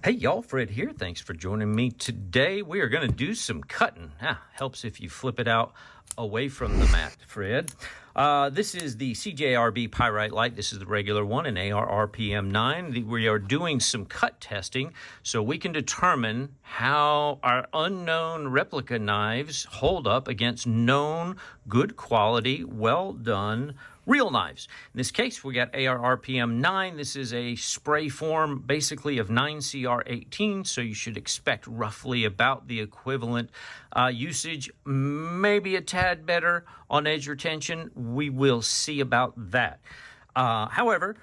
Hey y'all, Fred here. Thanks for joining me today. We are going to do some cutting. Helps if you flip it out away from the mat, Fred. This is the CJRB Pyrite Light. This is the regular one, an 𝗟𝗶𝗵𝗵𝗏. We are doing some cut testing so we can determine how our unknown replica knives hold up against known, good quality, well done real knives. In this case, we got 𝗟𝗶𝗵𝗵𝗏. This is a spray form basically of 9CR18, so you should expect roughly about the equivalent usage, maybe a tad better on edge retention. We will see about that. However,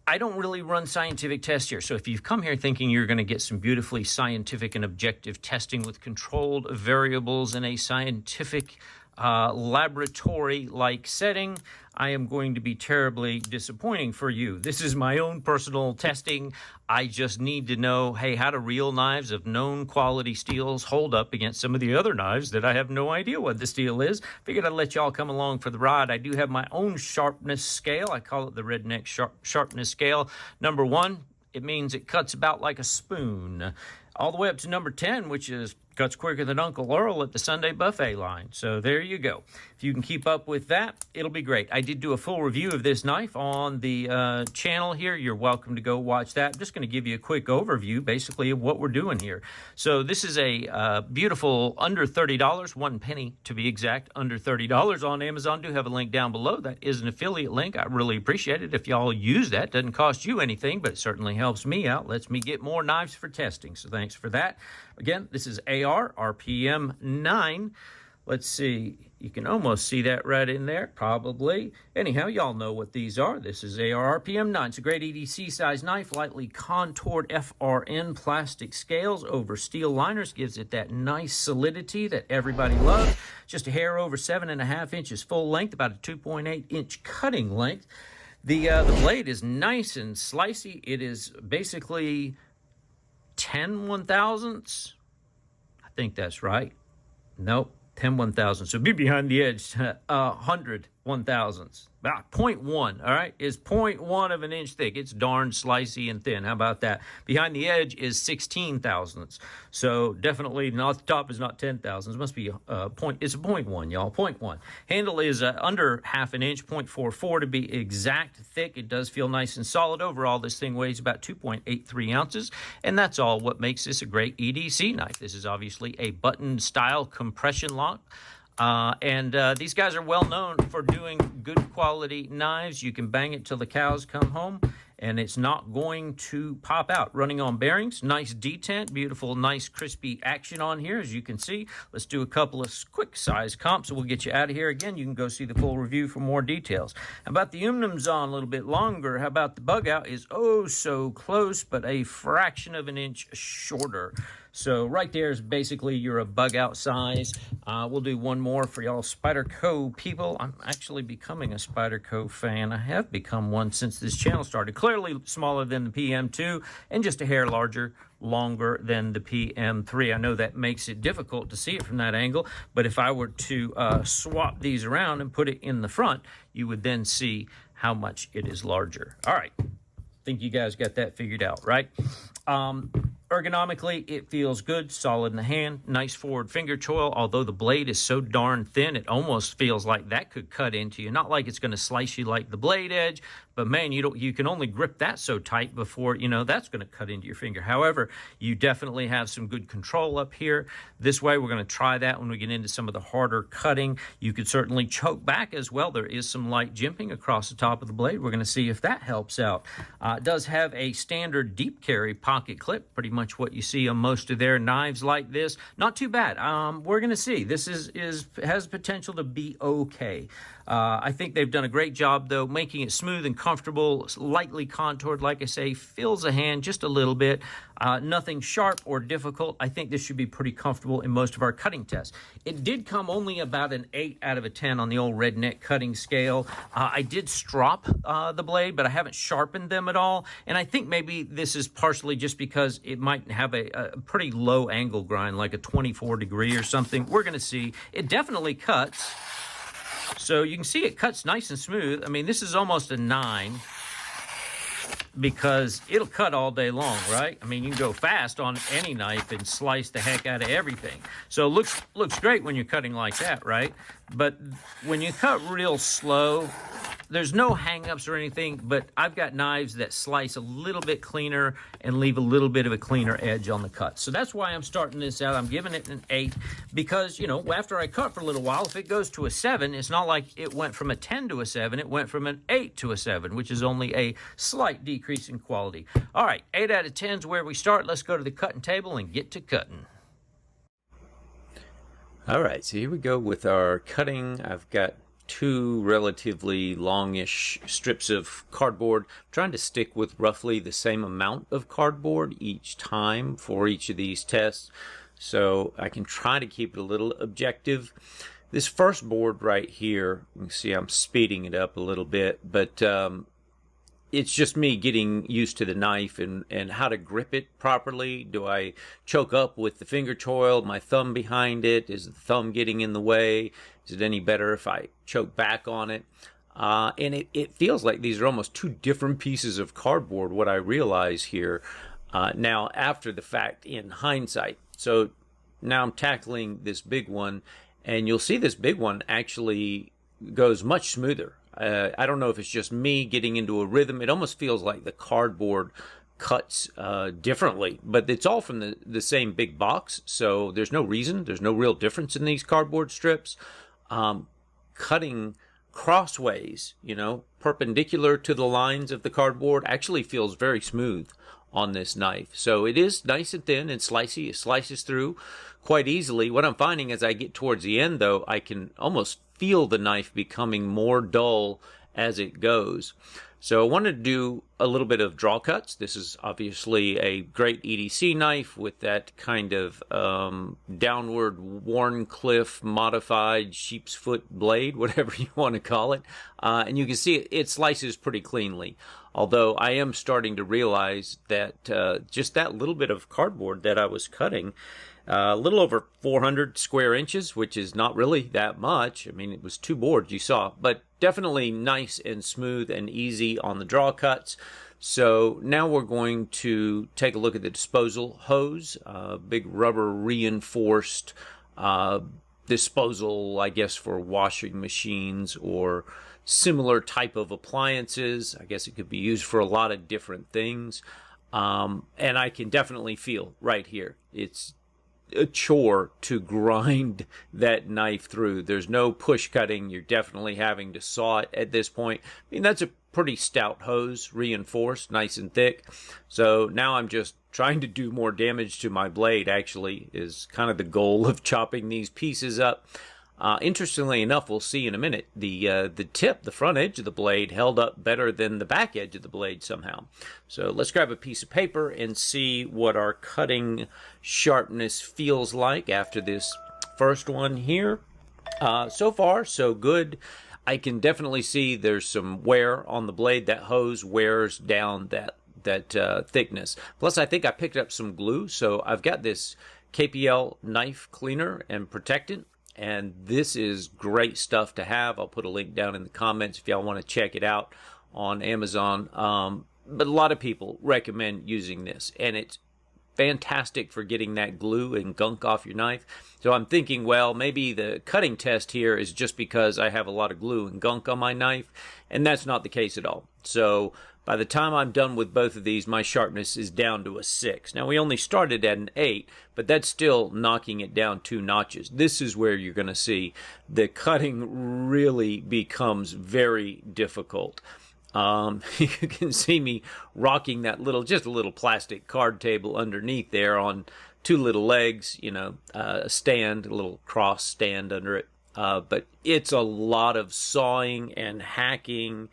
I don't really run scientific tests here. So if you've come here thinking you're going to get some beautifully scientific and objective testing with controlled variables in a scientific laboratory-like setting, I am going to be terribly disappointing for you. This is my own personal testing. I just need to know, hey, how do real knives of known quality steels hold up against some of the other knives that I have no idea what the steel is. Figured I'd let y'all come along for the ride. I do have my own sharpness scale. I call it the Redneck sharpness scale. Number 1, it means it cuts about like a spoon. All the way up to number 10, which is cuts quicker than Uncle Earl at the Sunday buffet line. So there you go. If you can keep up with that, it'll be great. I did do a full review of this knife on the channel here. You're welcome to go watch that. I'm just going to give you a quick overview, basically, of what we're doing here. So this is a beautiful under $30, 1 penny to be exact, under $30 on Amazon. Do have a link down below. That is an affiliate link. I really appreciate it if y'all use that. Doesn't cost you anything, but it certainly helps me out. Lets me get more knives for testing. So thanks for that. Again, this is 𝗟𝗶𝗵𝗵𝗏. Let's see. You can almost see that right in there, probably. Anyhow, y'all know what these are. This is 𝗟𝗶𝗵𝗏. It's a great EDC size knife, lightly contoured FRN plastic scales over steel liners. Gives it that nice solidity that everybody loves. Just a hair over 7.5 inches full length, about a 2.8 inch cutting length. The blade is nice and slicey. It is basically 10/1000ths. I think that's right. Nope, 10/1000. So be behind the edge, 100/1000ths. About 0.1, all right, is 0.1 of an inch thick. It's darn slicey and thin. How about that? Behind the edge is 16/1000ths. So definitely not, the top is not 10/1000ths. It must be it's a 0.1, y'all, 0.1. Handle is under half an inch, 0.44 to be exact thick. It does feel nice and solid. Overall, this thing weighs about 2.83 ounces, and that's all what makes this a great EDC knife. This is obviously a button-style compression lock. These guys are well known for doing good quality knives. You can bang it till the cows come home and it's not going to pop out. Running on bearings, nice detent, beautiful, nice crispy action on here, as you can see. Let's do a couple of quick size comps and we'll get you out of here. Again, you can go see the full review for more details. How about the 𝗚𝗏𝗏𝗏 on a little bit longer? How about the bug out is oh so close, but a fraction of an inch shorter. So right there is basically your bug out size. We'll do one more for y'all Spyderco people. I'm actually becoming a Spyderco fan. I have become one since this channel started. Clearly smaller than the PM2 and just a hair longer than the PM3. I know that makes it difficult to see it from that angle, but if I were to swap these around and put it in the front, you would then see how much it is larger. All right, think you guys got that figured out, right? Ergonomically, it feels good, solid in the hand, nice forward finger choil. Although the blade is so darn thin, it almost feels like that could cut into you. Not like it's going to slice you like the blade edge, but man, you can only grip that so tight before, that's going to cut into your finger. However, you definitely have some good control up here. This way, we're going to try that when we get into some of the harder cutting. You could certainly choke back as well. There is some light jimping across the top of the blade. We're going to see if that helps out. It does have a standard deep carry pocket clip, pretty much what you see on most of their knives like this. Not too bad. We're going to see. This has potential to be okay. I think they've done a great job, though, making it smooth and comfortable, lightly contoured, like I say, fills the hand just a little bit. Nothing sharp or difficult. I think this should be pretty comfortable in most of our cutting tests. It did come only about an 8 out of a 10 on the old Redneck Cutting scale. I did strop the blade, but I haven't sharpened them at all. And I think maybe this is partially just because it might have a pretty low angle grind, like a 24 degree or something. We're going to see. It definitely cuts. So you can see it cuts nice and smooth. I mean, this is almost a 9. because it'll cut all day long, right? I mean, you can go fast on any knife and slice the heck out of everything. So it looks great when you're cutting like that, right? But when you cut real slow, there's no hang-ups or anything, but I've got knives that slice a little bit cleaner and leave a little bit of a cleaner edge on the cut. So that's why I'm starting this out. I'm giving it an 8 because, you know, after I cut for a little while, if it goes to a 7, it's not like it went from a 10 to a 7. It went from an 8 to a 7, which is only a slight decrease in quality. All right, 8 out of 10 is where we start. Let's go to the cutting table and get to cutting. All right, so here we go with our cutting. I've got 2 relatively longish strips of cardboard. I'm trying to stick with roughly the same amount of cardboard each time for each of these tests, so I can try to keep it a little objective. This first board right here, you can see I'm speeding it up a little bit, but it's just me getting used to the knife and how to grip it properly. Do I choke up with the finger choil, my thumb behind it? Is the thumb getting in the way? Is it any better if I choke back on it? And it feels like these are almost 2 different pieces of cardboard, what I realize here now after the fact in hindsight. So now I'm tackling this big one, and you'll see this big one actually goes much smoother. I don't know if it's just me getting into a rhythm. It almost feels like the cardboard cuts differently, but it's all from the same big box, so there's no reason. There's no real difference in these cardboard strips. Cutting crossways, you know, perpendicular to the lines of the cardboard actually feels very smooth on this knife. So it is nice and thin and slicey. It slices through quite easily. What I'm finding as I get towards the end, though, I can almost feel the knife becoming more dull as it goes. So I wanted to do a little bit of draw cuts. This is obviously a great EDC knife with that kind of downward Wharncliffe modified sheep's foot blade, whatever you want to call it. And you can see it slices pretty cleanly. Although I am starting to realize that just that little bit of cardboard that I was cutting, a little over 400 square inches, which is not really that much. I mean, it was 2 boards you saw, but definitely nice and smooth and easy on the draw cuts. So now we're going to take a look at the disposal hose, big rubber reinforced disposal, I guess, for washing machines or similar type of appliances. I guess it could be used for a lot of different things. And I can definitely feel right here, it's a chore to grind that knife through. There's no push cutting. You're definitely having to saw it at this point. I mean, that's a pretty stout hose, reinforced, nice and thick. So now I'm just trying to do more damage to my blade, actually, is kind of the goal of chopping these pieces up. Interestingly enough, we'll see in a minute, the tip, the front edge of the blade held up better than the back edge of the blade somehow. So let's grab a piece of paper and see what our cutting sharpness feels like after this first one here. So far, so good. I can definitely see there's some wear on the blade. That hose wears down that thickness. Plus, I think I picked up some glue, so I've got this KPL knife cleaner and protectant. And this is great stuff to have. I'll put a link down in the comments if y'all want to check it out on Amazon. But a lot of people recommend using this, and it's fantastic for getting that glue and gunk off your knife. So I'm thinking, well, maybe the cutting test here is just because I have a lot of glue and gunk on my knife, and that's not the case at all. So by the time I'm done with both of these, my sharpness is down to a 6. Now, we only started at an 8, but that's still knocking it down 2 notches. This is where you're going to see the cutting really becomes very difficult. You can see me rocking that just a little plastic card table underneath there on 2 little legs, you know, a stand, a little cross stand under it. But it's a lot of sawing and hacking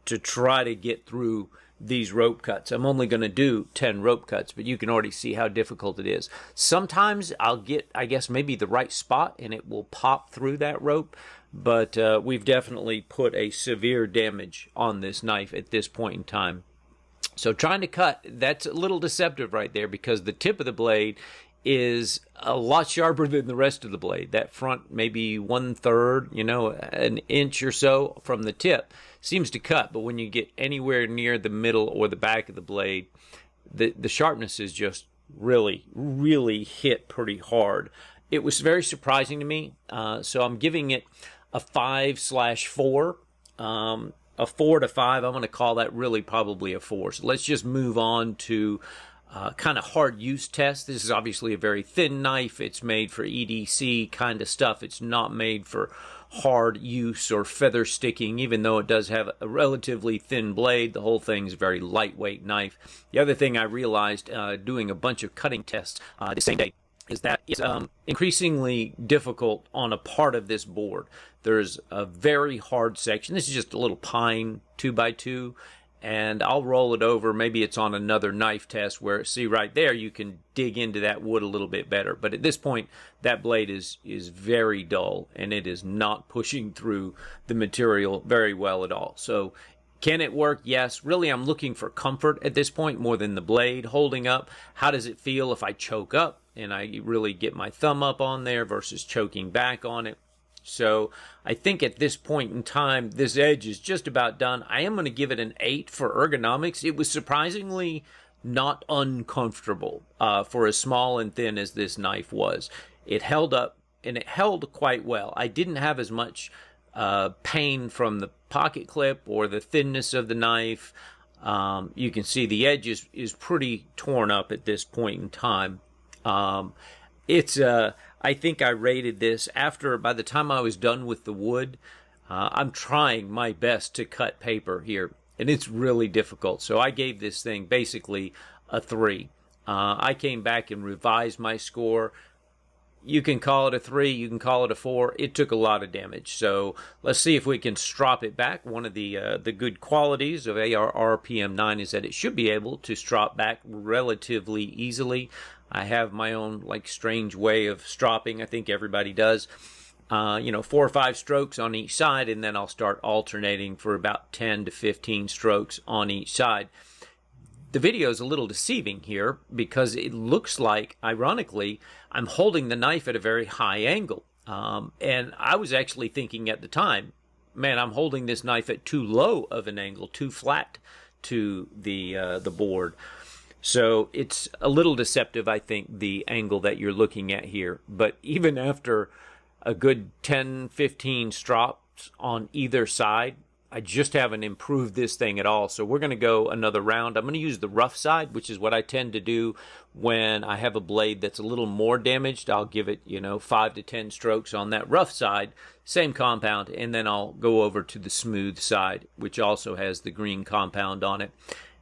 to try to get through these rope cuts. I'm only going to do 10 rope cuts, but you can already see how difficult it is. Sometimes I'll get, I guess, maybe the right spot and it will pop through that rope, but we've definitely put a severe damage on this knife at this point in time. So trying to cut, that's a little deceptive right there because the tip of the blade is a lot sharper than the rest of the blade. That front, maybe 1/3, an inch or so from the tip, seems to cut. But when you get anywhere near the middle or the back of the blade, the sharpness is just really, really hit pretty hard. It was very surprising to me. So I'm giving it a 5/4. A 4 to 5, I'm going to call that really probably a 4. So let's just move on to kind of hard use test. This is obviously a very thin knife. It's made for EDC kind of stuff. It's not made for hard use or feather sticking, even though it does have a relatively thin blade. The whole thing's a very lightweight knife. The other thing I realized doing a bunch of cutting tests the same day is that it's increasingly difficult on a part of this board. There's a very hard section. This is just a little pine 2x2, and I'll roll it over. Maybe it's on another knife test where, see right there, you can dig into that wood a little bit better. But at this point, that blade is very dull, and it is not pushing through the material very well at all. So can it work? Yes. Really, I'm looking for comfort at this point more than the blade holding up. How does it feel if I choke up and I really get my thumb up on there versus choking back on it? So I think at this point in time, this edge is just about done. I am going to give it an 8 for ergonomics. It was surprisingly not uncomfortable for as small and thin as this knife was. It held up, and it held quite well. I didn't have as much pain from the pocket clip or the thinness of the knife. You can see the edge is pretty torn up at this point in time. I think I rated this by the time I was done with the wood. I'm trying my best to cut paper here, and it's really difficult. So I gave this thing basically a 3. I came back and revised my score. You can call it a 3, you can call it a 4. It took a lot of damage. So let's see if we can strop it back. One of the good qualities of 𝗟𝗶𝗵𝗫 is that it should be able to strop back relatively easily. I have my own strange way of stropping. I think everybody does. 4 or 5 strokes on each side, and then I'll start alternating for about 10 to 15 strokes on each side. The video is a little deceiving here because it looks like, ironically, I'm holding the knife at a very high angle. And I was actually thinking at the time, man, I'm holding this knife at too low of an angle, too flat to the board. So it's a little deceptive, I think, the angle that you're looking at here. But even after a good 10, 15 strops on either side, I just haven't improved this thing at all. So we're going to go another round. I'm going to use the rough side, which is what I tend to do when I have a blade that's a little more damaged. I'll give it, 5 to 10 strokes on that rough side, same compound, and then I'll go over to the smooth side, which also has the green compound on it.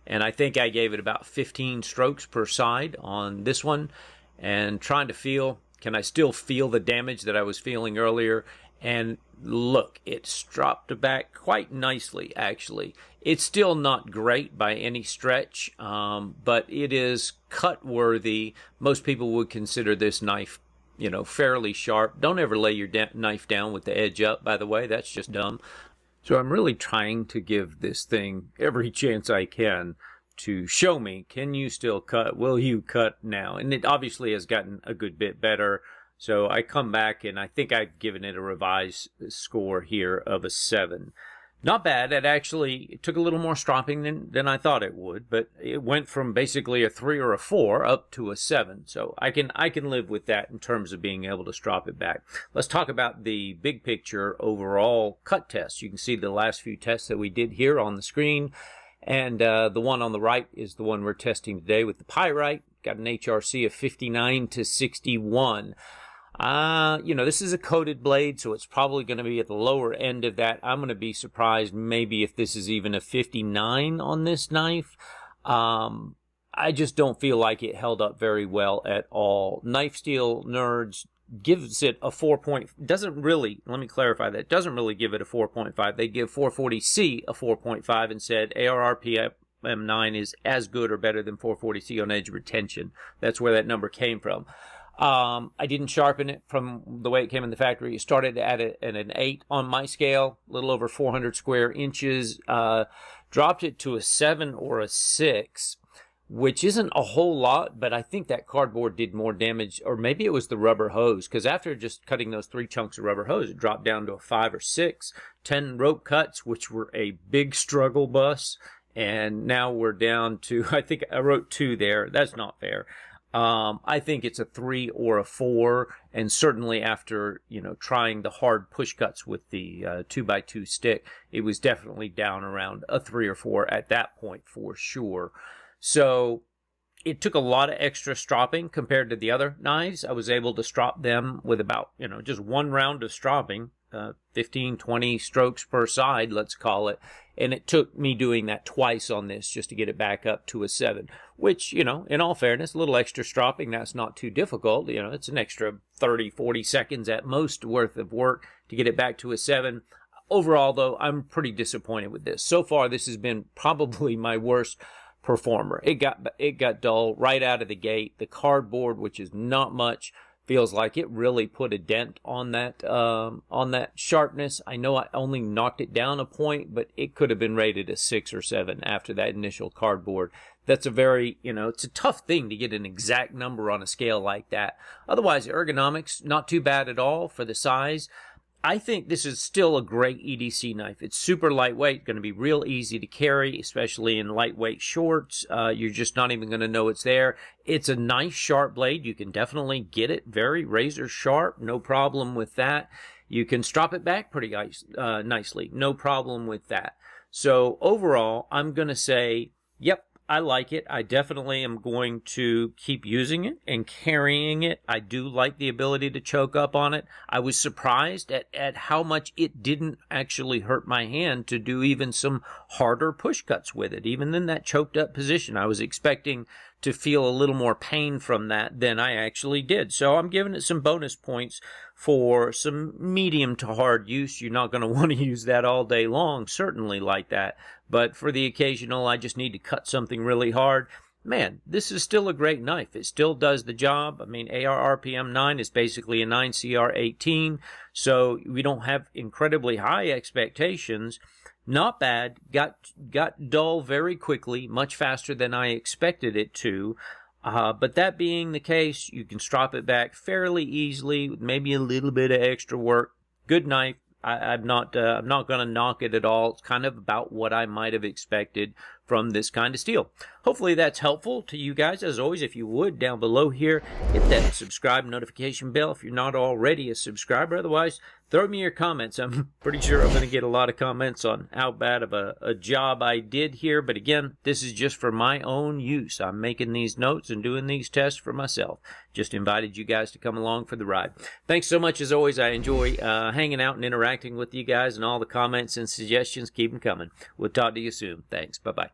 And I think I gave it about 15 strokes per side on this one, and trying to feel, can I still feel the damage that I was feeling earlier? And look, it stropped back quite nicely, actually. It's still not great by any stretch, but it is cut worthy. Most people would consider this knife, fairly sharp. Don't ever lay your knife down with the edge up, by the way. That's just dumb. So I'm really trying to give this thing every chance I can to show me, can you still cut? Will you cut now? And it obviously has gotten a good bit better. So I come back, and I think I've given it a revised score here of a 7. Not bad. It took a little more stropping than I thought it would, but it went from basically a 3 or a 4 up to a 7. So I can live with that in terms of being able to strop it back. Let's talk about the big picture overall cut test. You can see the last few tests that we did here on the screen, and the one on the right is the one we're testing today with the pyrite. Got an HRC of 59 to 61. This is a coated blade, so it's probably going to be at the lower end of that. I'm going to be surprised maybe if this is even a 59 on this knife. I just don't feel like it held up very well at all. Knife Steel Nerds gives it a 4. Doesn't really, let me clarify that, doesn't really give it a 4.5. They give 440C a 4.5 and said 𝗟𝗶𝗵𝗵𝗫 is as good or better than 440C on edge retention. That's where that number came from. I didn't sharpen it from the way it came in the factory. It started at an 8 on my scale, a little over 400 square inches. Dropped it to a 7 or a 6 which isn't a whole lot, but I think that cardboard did more damage, or maybe it was the rubber hose, because after just cutting those 3 chunks of rubber hose, it dropped down to a 5 or 6, 10 rope cuts, which were a big struggle bus, and now we're down to, I think I wrote 2 there. That's not fair. I think it's a 3 or a 4, and certainly after, trying the hard push cuts with the 2x2 stick, it was definitely down around a 3 or 4 at that point for sure. So it took a lot of extra stropping compared to the other knives. I was able to strop them with about, just 1 round of stropping, 15, 20 strokes per side, let's call it. And it took me doing that twice on this just to get it back up to a 7, which, in all fairness, a little extra stropping, that's not too difficult. It's an extra 30, 40 seconds at most worth of work to get it back to a 7. Overall, though, I'm pretty disappointed with this. So far, this has been probably my worst performer. It got dull right out of the gate. The cardboard, which is not much, feels like it really put a dent on that sharpness. I know I only knocked it down a point, but it could have been rated a 6 or 7 after that initial cardboard. That's a very, it's a tough thing to get an exact number on a scale like that. Otherwise, ergonomics, not too bad at all for the size. I think this is still a great EDC knife. It's super lightweight, going to be real easy to carry, especially in lightweight shorts. You're just not even going to know it's there. It's a nice sharp blade. You can definitely get it very razor sharp. No problem with that. You can strop it back pretty nicely. No problem with that. So overall, I'm going to say, yep, I like it. I definitely am going to keep using it and carrying it. I do like the ability to choke up on it. I was surprised at how much it didn't actually hurt my hand to do even some harder push cuts with it. Even in that choked up position, I was expecting to feel a little more pain from that than I actually did. So I'm giving it some bonus points for some medium to hard use. You're not going to want to use that all day long, certainly like that. But for the occasional, I just need to cut something really hard. Man, this is still a great knife. It still does the job. I mean, AR-RPM 9 is basically a 9CR18, so we don't have incredibly high expectations. Not bad. Got dull very quickly, much faster than I expected it to. But that being the case, you can strop it back fairly easily with maybe a little bit of extra work. Good knife. I'm not going to knock it at all. It's kind of about what I might have expected from this kind of steel. Hopefully that's helpful to you guys. As always, if you would, down below here, hit that subscribe notification bell if you're not already a subscriber. Otherwise, throw me your comments. I'm pretty sure I'm going to get a lot of comments on how bad of a job I did here. But again, this is just for my own use. I'm making these notes and doing these tests for myself. Just invited you guys to come along for the ride. Thanks so much as always. I enjoy hanging out and interacting with you guys, and all the comments and suggestions. Keep them coming. We'll talk to you soon. Thanks. Bye-bye.